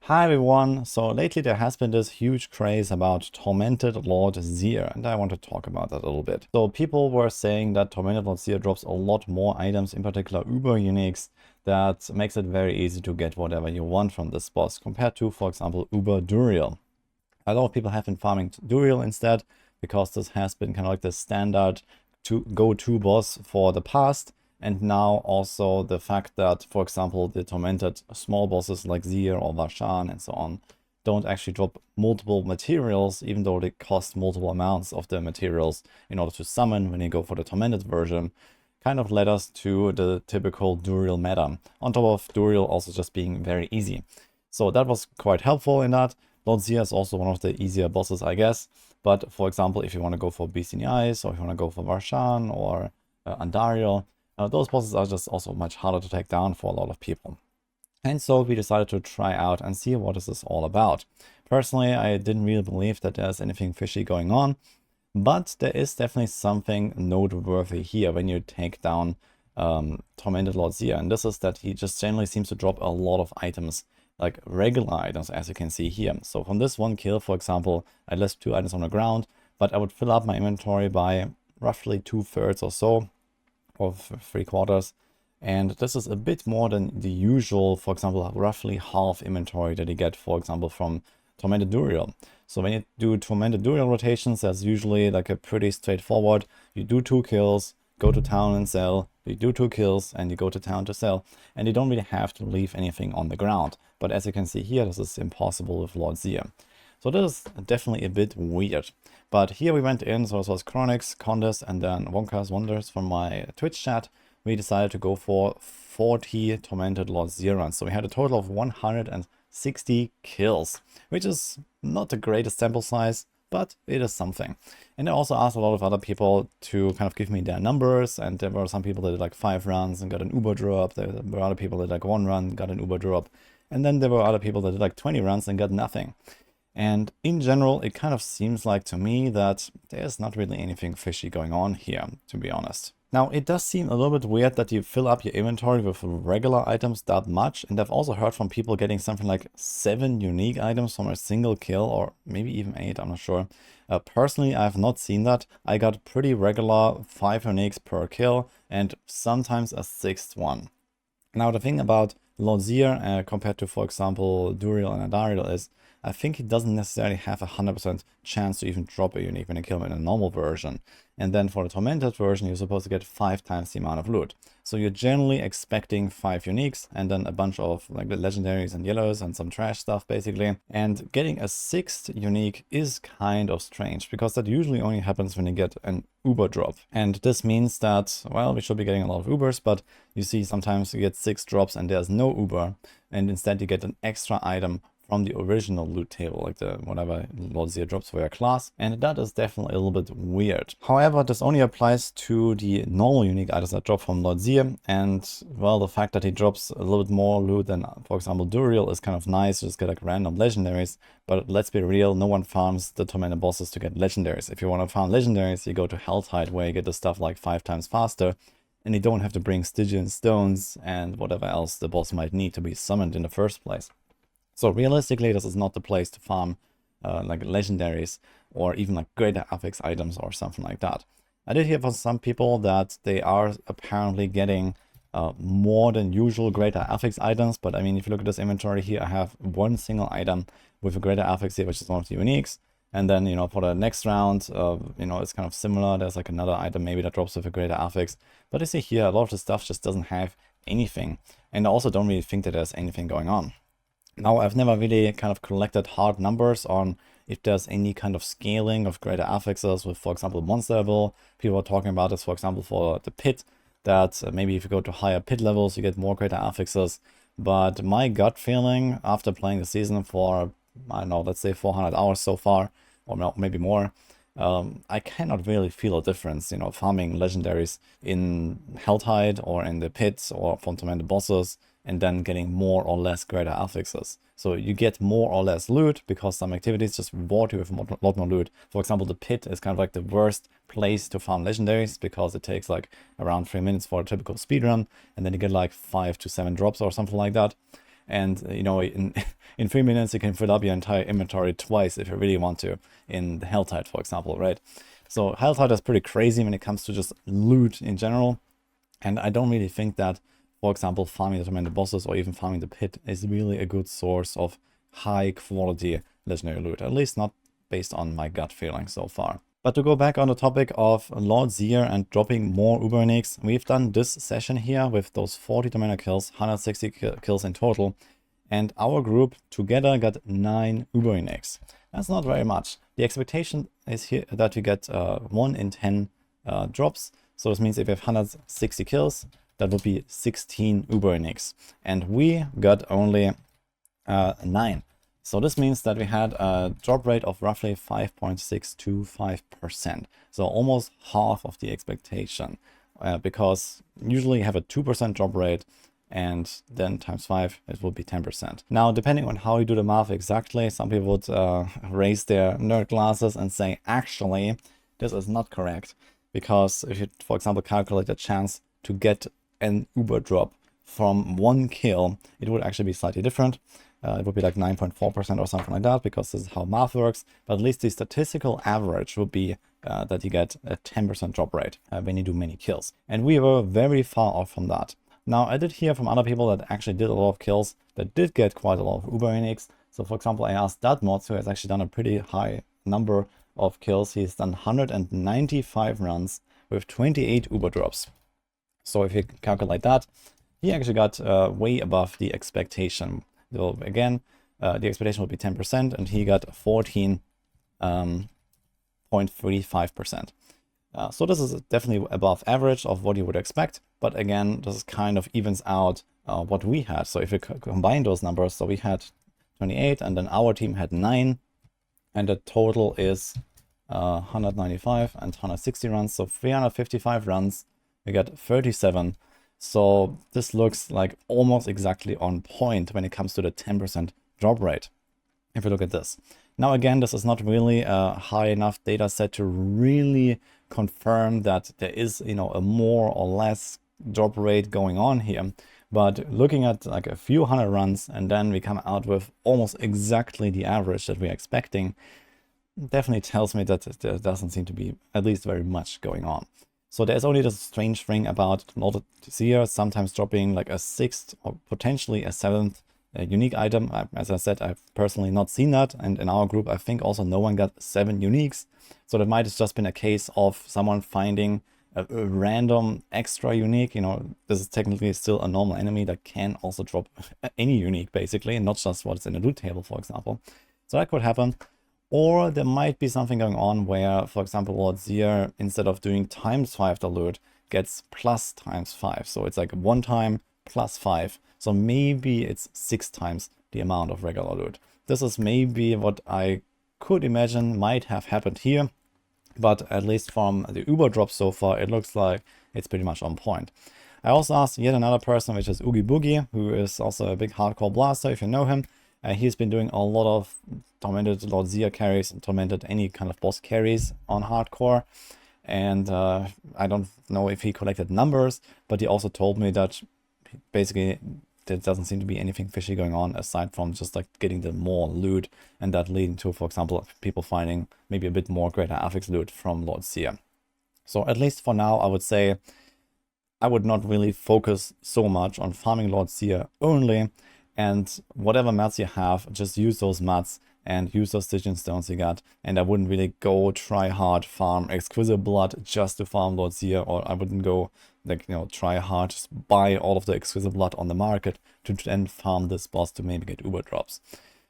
Hi everyone, so lately there has been this huge craze about Tormented Lord Zir, and I want to talk about that a little bit. So people were saying that Tormented Lord Zir drops a lot more items, in particular Uber Uniques, that makes it very easy to get whatever you want from this boss, compared to, for example, Uber Duriel. A lot of people have been farming Duriel instead, because this has been kind of like the standard go-to boss for the past. And now also the fact that, for example, the tormented small bosses like Zir or Varshan and so on don't actually drop multiple materials, even though they cost multiple amounts of the materials in order to summon when you go for the tormented version, kind of led us to the typical Duriel meta, on top of Duriel also just being very easy. So that was quite helpful in that. Lord Zir is also one of the easier bosses, I guess. But for example, if you want to go for Beast in the Eyes, or if you want to go for Varshan or Andariel, those bosses are just also much harder to take down for a lot of people. And so we decided to try out and see what this is all about. Personally, I didn't really believe that there's anything fishy going on, but there is definitely something noteworthy here when you take down Tormented Lord Zir. And this is that he just generally seems to drop a lot of items, like regular items, as you can see here. So from this one kill, for example, I left 2 items on the ground, but I would fill up my inventory by roughly 2/3 or so, or 3/4, and this is a bit more than the usual, for example, roughly half inventory that you get, for example, from Tormented Duriel. So when you do Tormented Duriel rotations, that's usually like a pretty straightforward, you do 2 kills, go to town and sell, you do 2 kills and you go to town to sell, and you don't really have to leave anything on the ground. But as you can see here, this is impossible with Lord Zir. So this is definitely a bit weird. But here we went in, so this was Chronix, Condis, and then Wonka's Wonders from my Twitch chat. We decided to go for 40 Tormented Lord Zir runs. So we had a total of 160 kills, which is not the greatest sample size, but it is something. And I also asked a lot of other people to kind of give me their numbers, and there were some people that did like 5 runs and got an Uber drop. There were other people that did like 1 run, got an Uber drop. And then there were other people that did like 20 runs and got nothing. And in general, it kind of seems like to me that there's not really anything fishy going on here, to be honest. Now, it does seem a little bit weird that you fill up your inventory with regular items that much. And I've also heard from people getting something like 7 unique items from a single kill, or maybe even 8, I'm not sure. Personally, I have not seen that. I got pretty regular 5 uniques per kill and sometimes a 6th one. Now, the thing about Lord Zir compared to, for example, Duriel and Andariel is, I think he doesn't necessarily have a 100% chance to even drop a unique when you kill him in a normal version. And then for the Tormented version, you're supposed to get 5 times the amount of loot. So you're generally expecting 5 uniques and then a bunch of like the legendaries and yellows and some trash stuff basically. And getting a 6th unique is kind of strange, because that usually only happens when you get an Uber drop. And this means that, well, we should be getting a lot of Ubers, but you see sometimes you get 6 drops and there's no Uber, and instead you get an extra item from the original loot table, like the whatever Lord Zir drops for your class, and that is definitely a little bit weird. However, this only applies to the normal unique items that drop from Lord Zir, and well, the fact that he drops a little bit more loot than, for example, Duriel is kind of nice, just get like random legendaries, but let's be real, no one farms the tormented bosses to get legendaries. If you want to farm legendaries, you go to Helltide, where you get the stuff like 5 times faster, and you don't have to bring Stygian stones and whatever else the boss might need to be summoned in the first place. So realistically, this is not the place to farm like legendaries or even like greater affix items or something like that. I did hear from some people that they are apparently getting more than usual greater affix items, but I mean, if you look at this inventory here, I have 1 single item with a greater affix here, which is one of the uniques. And then, you know, for the next round, you know, it's kind of similar. There's like another item maybe that drops with a greater affix. But you see here, a lot of the stuff just doesn't have anything. And I also don't really think that there's anything going on. Now, I've never really kind of collected hard numbers on if there's any kind of scaling of greater affixes with, for example, monster level. People are talking about this, for example, for the pit, that maybe if you go to higher pit levels, you get more greater affixes. But my gut feeling after playing the season for, I don't know, let's say 400 hours so far, or maybe more, I cannot really feel a difference, you know, farming legendaries in Helltide or in the pits or from tormented bosses, and then getting more or less greater affixes. So you get more or less loot because some activities just reward you with a lot more loot. For example, the pit is kind of like the worst place to farm legendaries because it takes like around 3 minutes for a typical speedrun, and then you get like 5 to 7 drops or something like that. And, you know, in, in 3 minutes, you can fill up your entire inventory twice if you really want to, in the Helltide, for example, right? So Helltide is pretty crazy when it comes to just loot in general. And I don't really think that, for example, farming the Tormented bosses or even farming the pit is really a good source of high quality legendary loot, at least not based on my gut feeling so far. But to go back on the topic of Lord Seer and dropping more Uber uniques, we've done this session here with those 40 Tormented kills, 160 kills in total, and our group together got 9 Uber uniques. That's not very much. The expectation is here that we get 1 in 10 drops. So this means if you have 160 kills, that would be 16 Uber uniques. And we got only 9. So this means that we had a drop rate of roughly 5.625%. So almost half of the expectation, because usually you have a 2% drop rate, and then times 5, it will be 10%. Now, depending on how you do the math exactly, some people would raise their nerd glasses and say, actually, this is not correct. Because if you, for example, calculate the chance to get an Uber drop from 1 kill, it would actually be slightly different. It would be like 9.4% or something like that, because this is how math works. But at least the statistical average would be that you get a 10% drop rate when you do many kills. And we were very far off from that. Now, I did hear from other people that actually did a lot of kills that did get quite a lot of Uber uniques. So, for example, I asked Datmods, who has actually done a pretty high number of kills. He's done 195 runs with 28 Uber drops. So if you calculate that, he actually got way above the expectation. So again, the expectation would be 10%, and he got 14.35%. So this is definitely above average of what you would expect. But again, this kind of evens out what we had. So if you combine those numbers, so we had 28, and then our team had 9. And the total is 195 and 160 runs. So 355 runs, we got 37. So this looks like almost exactly on point when it comes to the 10% drop rate, if you look at this. Now, again, this is not really a high enough data set to really confirm that there is, you know, a more or less drop rate going on here. But looking at like a few hundred runs, and then we come out with almost exactly the average that we're expecting, definitely tells me that there doesn't seem to be at least very much going on. So there's only this strange thing about Lord Seer sometimes dropping like a 6th or potentially a 7th unique item. As I said, I've personally not seen that. And in our group, I think also no one got 7 uniques. So that might have just been a case of someone finding a random extra unique. You know, this is technically still a normal enemy that can also drop any unique, basically, and not just what's in the loot table, for example. So that could happen. Or there might be something going on where, for example, Lord Seer, instead of doing times 5 the loot, gets plus times 5. So it's like 1 time plus 5. So maybe it's 6 times the amount of regular loot. This is maybe what I could imagine might have happened here. But at least from the Uber drop so far, it looks like it's pretty much on point. I also asked yet another person, which is Oogie Boogie, who is also a big hardcore blaster, if you know him. He's been doing a lot of Tormented Lord Seer carries and Tormented any kind of boss carries on hardcore. And I don't know if he collected numbers, but he also told me that basically there doesn't seem to be anything fishy going on aside from just like getting the more loot, and that leading to, for example, people finding maybe a bit more greater affix loot from Lord Seer. So at least for now, I would say I would not really focus so much on farming Lord Seer only, and whatever mats you have, just use those mats and use those Stygian stones you got. And I wouldn't really go try hard farm Exquisite Blood just to farm Lord Seer, or I wouldn't go like, you know, try hard, just buy all of the Exquisite Blood on the market to then farm this boss to maybe get Uber drops.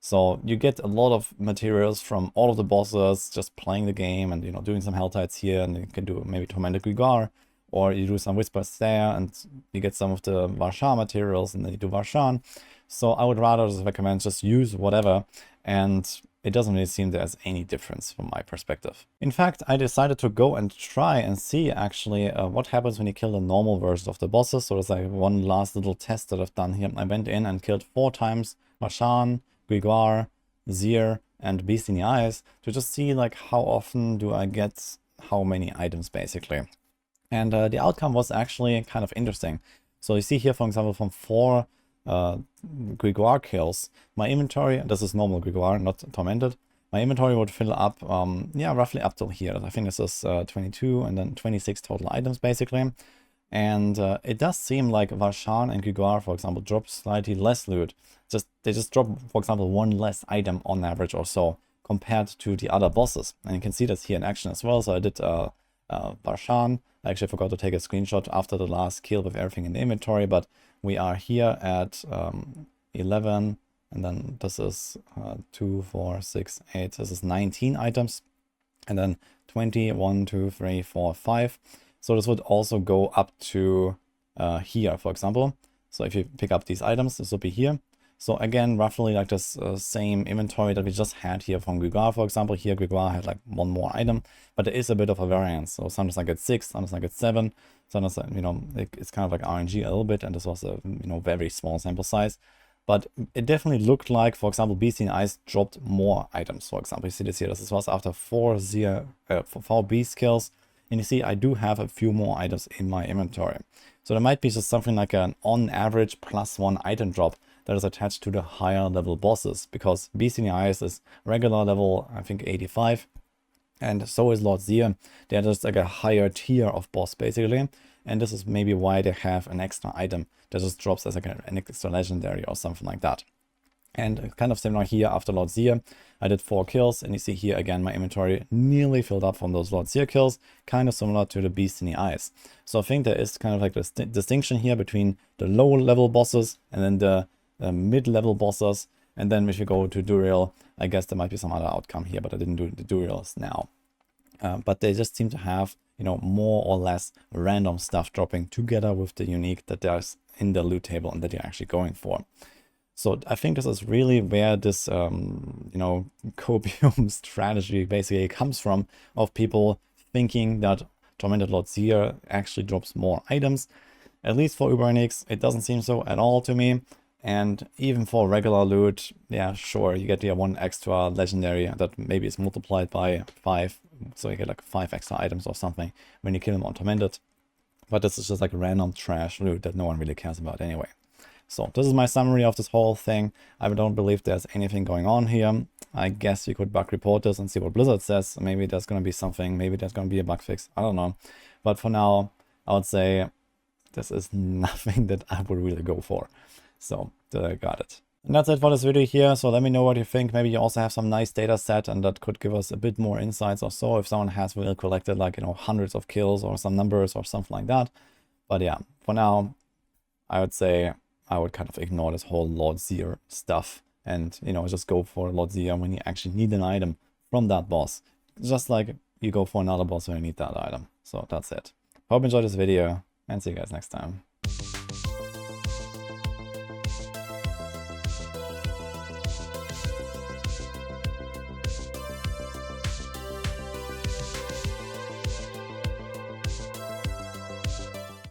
So you get a lot of materials from all of the bosses just playing the game and, you know, doing some Helltides here, and you can do maybe Tormented Guigar, or you do some Whispers there and you get some of the Varshan materials and then you do Varshan. So I would rather just recommend just use whatever, and it doesn't really seem there's any difference from my perspective. In fact, I decided to go and try and see actually what happens when you kill the normal versions of the bosses. So there's like one last little test that I've done here. I went in and killed 4 times Varshan, Guigar, Seer, and Beast in the Eyes to just see like how often do I get how many items basically. And the outcome was actually kind of interesting. So you see here, for example, from 4 Grégoire kills, my inventory, this is normal Grégoire, not Tormented, my inventory would fill up, yeah, roughly up till here. I think this is 22 and then 26 total items basically. And it does seem like Varshan and Grégoire, for example, drop slightly less loot. They just drop, for example, one less item on average or so compared to the other bosses. And you can see this here in action as well. So I did Varshan. I actually forgot to take a screenshot after the last kill with everything in the inventory, but we are here at 11, and then this is 2, 4, 6, 8, this is 19 items, and then 20, 1, 2, 3, 4, 5. So this would also go up to here, for example. So if you pick up these items, this would be here. So again, roughly like this same inventory that we just had here from Grégoire, for example. Here Grégoire had like one more item, but there is a bit of a variance. So sometimes I get 6, sometimes I get 7. Sometimes, you know, it's kind of like RNG a little bit, and this was a, you know, very small sample size. But it definitely looked like, for example, Beast in the Eyes dropped more items. For example, you see this here. This was after 4 beast kills. And you see, I do have a few more items in my inventory. So there might be just something like an on average +1 item drop that is attached to the higher level bosses. Because Beast in the Eyes is regular level, I think 85. And so is Lord Zir. They're just like a higher tier of boss basically. And this is maybe why they have an extra item that just drops as like an extra legendary or something like that. And kind of similar here after Lord Zir, I did 4 kills, and you see here again my inventory nearly filled up from those Lord Zir kills, kind of similar to the Beast in the Eyes. So I think there is kind of like this distinction here between the low level bosses and then the mid-level bosses. And then if you go to Duriel, I guess there might be some other outcome here, but I didn't do the Duriels now. But they just seem to have, you know, more or less random stuff dropping together with the unique that there's in the loot table and that you're actually going for. So I think this is really where this, you know, copium strategy basically comes from, of people thinking that Tormented Lord Zir actually drops more items. At least for Uber-Enix, it doesn't seem so at all to me. And even for regular loot, yeah, sure, you get the 1 extra legendary that maybe is multiplied by 5. So you get like 5 extra items or something when you kill them on Tormented. But this is just like random trash loot that no one really cares about anyway. So this is my summary of this whole thing. I don't believe there's anything going on here. I guess you could bug report this and see what Blizzard says. Maybe there's going to be something. Maybe there's going to be a bug fix. I don't know. But for now, I would say this is nothing that I would really go for. So got it. And that's it for this video here. So let me know what you think. Maybe you also have some nice data set and that could give us a bit more insights or so. If someone has really collected like, you know, hundreds of kills or some numbers or something like that. But yeah, for now, I would say I would kind of ignore this whole Lord Zir stuff and, you know, just go for Lord Zir when you actually need an item from that boss. Just like you go for another boss when you need that item. So that's it. Hope you enjoyed this video and see you guys next time.